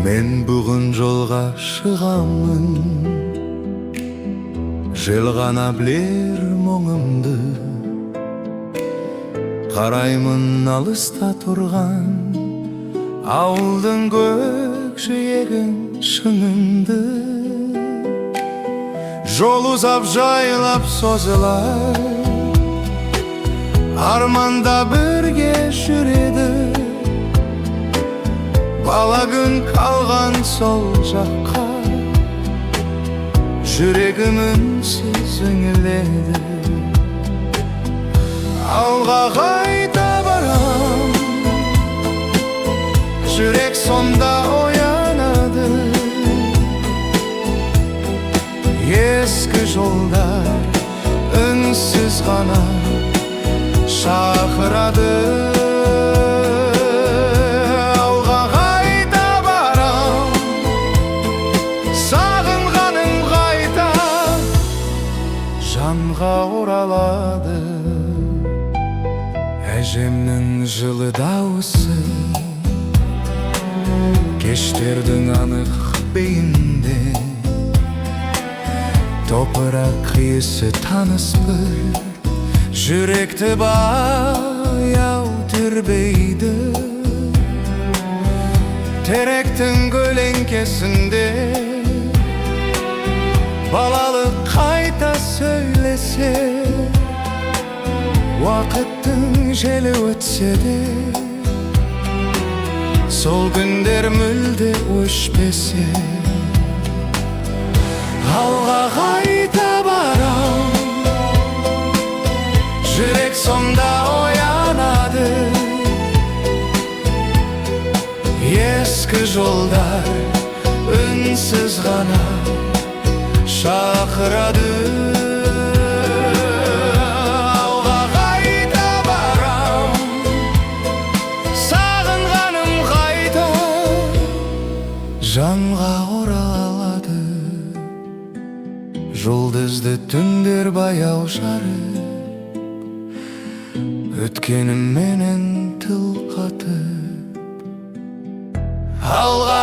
Мен бүгін жолға шығамын, жел ғана білер мұңымды. Қараймын алыста тұрған ауылдың көкжиегін шыңымды. Жол ұзап жайлап созылар, арманда бірге жүреді. Бала күн қалған сол жаққа, жүрегім үнсіз үңіледі. Алға қайта барам, жүрек сонда оянады. Ескі жолдар үнсіз ғана шақырады. Алға қайта барам, сағынғаным қайта жанға оралады. Әжемнің жылы дауысы кештердің анық бейінде. Топырақ иісі таныс бір, жүректі баяу тербейді. Теректің көлеңкесінде балалық қайта сөйлесе. Уақыттың желі өтсе де, сол күндер мүлде өшпесе. Алға қайта барам, жүрек сонда оянады. Ескі жолдар үнсіз ғана шақырады. Алға қайта барам, сағынғаным қайта жанға оралады. Жұлдызды түндер баяу жарып, өткенім менен тіл қатып. Алға